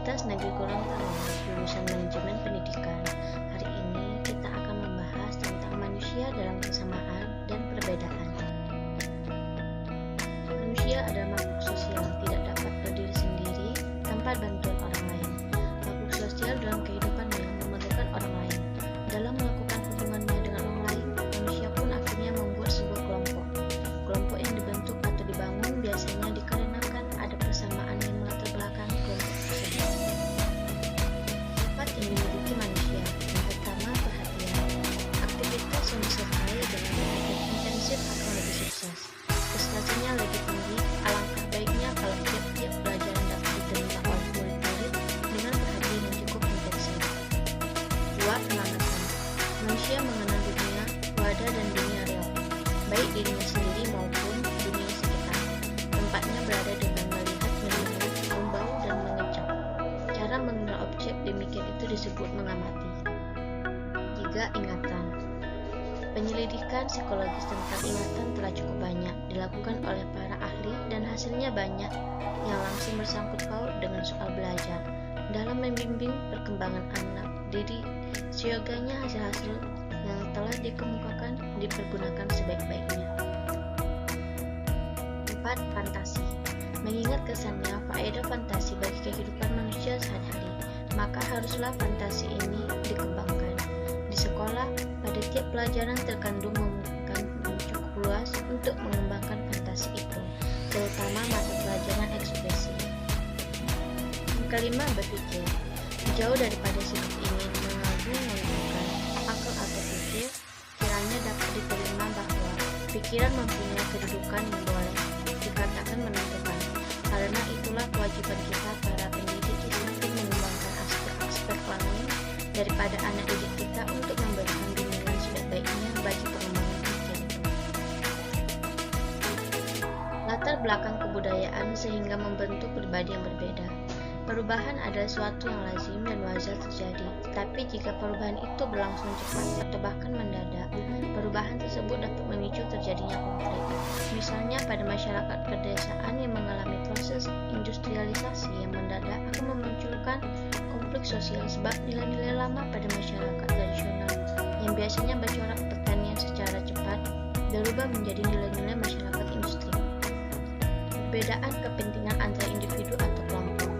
Universitas Negeri Gorontalo, jurusan Manajemen Pendidikan. Hari ini kita akan membahas tentang manusia dalam kesamaan dan perbedaan. Manusia adalah makhluk sosial, tidak dapat berdiri sendiri tanpa bantuan orang lain. Makhluk sosial dalam kehidupannya memerlukan orang lain. Dalam melakukan hubungannya dengan orang lain, manusia pun akhirnya membuat sebuah kelompok. Kelompok yang dibentuk atau dibangun biasanya dikarenakan ada persamaan yang melatar belakang kelompok tersebut. Sifat yang dimiliki manusia, yang pertama perhatian. Aktivitas yang disertai dengan perhatian intensif akan lebih sukses. Prestasinya lebih tinggi. Alangkah baiknya kalau tiap-tiap pelajaran dapat diterima oleh murid-murid dengan perhatian yang cukup intensif. 2. Pengamatan. Manusia mengenal dunia, wadah dan dunia real, baik dirinya sendiri maupun dunia sekitar. Tempatnya berada dengan melihat, mendengar, membau, dan mengecap. Cara mengenal objek demikian itu disebut mengamati. 3. Ingatan. Penyelidikan psikologis tentang ingatan telah cukup banyak dilakukan oleh para ahli dan hasilnya banyak yang langsung bersangkut paut dengan soal belajar. Dalam membimbing perkembangan anak didik, seyogianya hasil-hasil yang telah dikemukakan dipergunakan sebaik-baiknya. 4. Fantasi. Mengingat kesannya faedah fantasi bagi kehidupan manusia sehari-hari, maka haruslah fantasi ini dikembangkan. Di sekolah, pada tiap pelajaran terkandung membuka cukup luas untuk mengembangkan fantasi itu, terutama mata pelajaran ekspresi. Yang kelima, berpikir. Jauh daripada sikap ingin mengagung-agungkan akal atau pikir, kiranya dapat diterima bahwa pikiran mempunyai kedudukan yang boleh dikatakan menentukan. Karena itulah kewajiban kita para pendidik di samping mengembangkan aspek-aspek lain daripada anak didik kita untuk memberikan bimbingan sebaik-baiknya bagi pengembangan pikir itu. Latar belakang kebudayaan sehingga membentuk pribadi yang berbeda. Perubahan adalah suatu yang lazim dan wajar terjadi, tetapi jika perubahan itu berlangsung cepat atau bahkan mendadak, perubahan tersebut dapat memicu terjadinya konflik. Misalnya pada masyarakat pedesaan yang mengalami proses industrialisasi yang mendadak akan memunculkan konflik sosial sebab nilai-nilai lama pada masyarakat tradisional yang biasanya bercorak pertanian secara cepat berubah menjadi nilai-nilai masyarakat industri. Perbedaan kepentingan antara individu atau kelompok.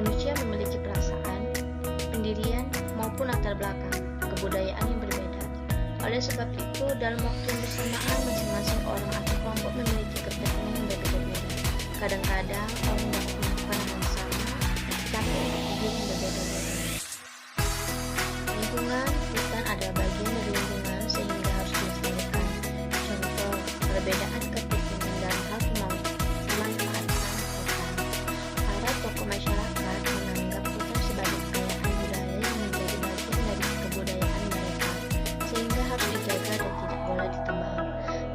Manusia memiliki perasaan, pendirian, maupun latar belakang kebudayaan yang berbeda. Oleh sebab itu, dalam waktu yang bersamaan, masing-masing orang atau kelompok memiliki kepentingan yang berbeda-beda. Kadang-kadang orang dapat melakukan hal yang sama, tetapi untuk tujuan yang berbeda-beda. Lingkungan, hutan adalah bagian dari lingkungan sehingga harus dilestarikan. Contoh, perbedaan kepentingan dalam hal pemanfaatan hutan. Para tokoh masyarakat menganggap hutan sebagai kekayaan budaya yang menjadi bagian dari kebudayaan mereka, sehingga harus dijaga dan tidak boleh ditebang.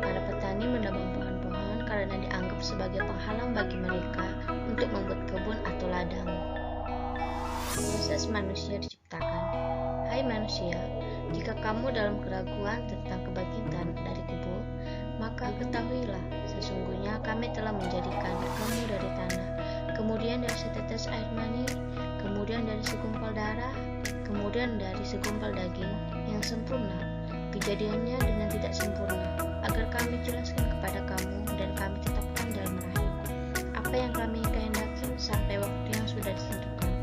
Para petani menebang pohon-pohon karena dianggap sebagai penghalang bagi mereka untuk membuat kebun atau ladang. Proses manusia diciptakan. Hai manusia, jika kamu dalam keraguan tentang kebangkitan dari kubur, maka ketahuilah, sesungguhnya kami telah menjadikan kamu dari tanah, kemudian dari setetes air mani, kemudian dari segumpal darah, kemudian dari segumpal daging yang sempurna. Kejadiannya dengan tidak sempurna, agar kami jelaskan kepada kamu dan kami tetapkan dalam rahim apa yang kami kehendaki sampai waktu yang sudah ditentukan.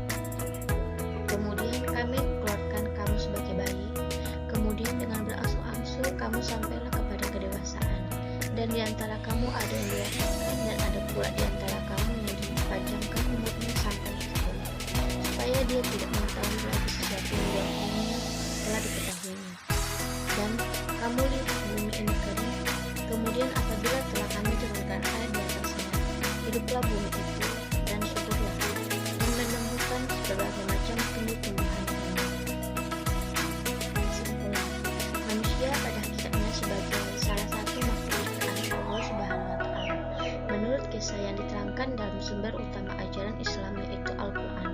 Kemudian kami keluarkan kamu sebagai bayi, kemudian dengan berangsur-angsur kamu sampailah kepada kedewasaan, dan di antara kamu ada yang diwafatkan dan ada pula di antara kamu yang dipanjangkan umurnya sampai tua, supaya dia tidak mengetahui lagi sesuatu yang dilakukannya telah diketahuinya. Dan kamu lihat bumi ini kering, kemudian apabila telah kami turunkan air di atasnya, hiduplah bumi itu dan suburlah, dan menumbuhkan berbagai macam tumbuh-tumbuhan ini. Kesimpulan, manusia pada hakikatnya sebagai salah satu makhluk ciptaan Allah Subhanahu wa Ta'ala. Menurut kisah yang diterangkan dalam sumber utama ajaran Islam yaitu Al-Quran,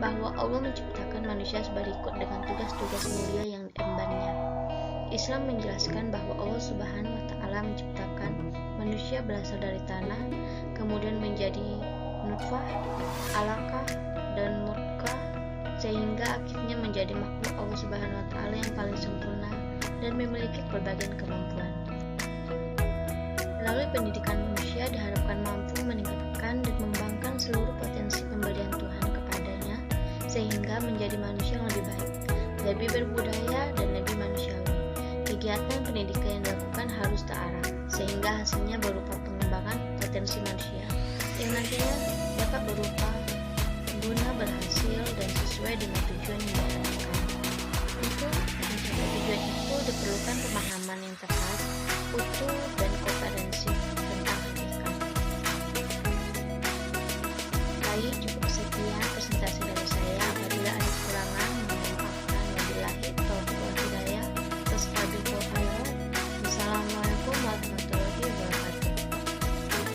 bahwa Allah menciptakan manusia berikut dengan tugas-tugas mulia yang diembannya. Islam menjelaskan bahwa Allah Subhanahu wa Ta'ala menciptakan manusia berasal dari tanah, kemudian menjadi nutfah, alaqah, dan mudghah. sehingga akhirnya menjadi makhluk Allah Subhanahu wa Ta'ala yang paling sempurna dan memiliki berbagai kemampuan. Melalui pendidikan, manusia diharapkan mampu meningkatkan dan mengembangkan seluruh potensi pemberian Tuhan kepadanya sehingga menjadi manusia yang lebih baik, lebih berbudaya, dan lebih manusiawi. Kegiatan pendidikan yang dilakukan harus terarah sehingga hasilnya berupa pengembangan potensi manusia yang nantinya dapat berupa guna berhasil dan sesuai dengan tujuan yang diharapkan. Untuk mencapai tujuan itu diperlukan pemahaman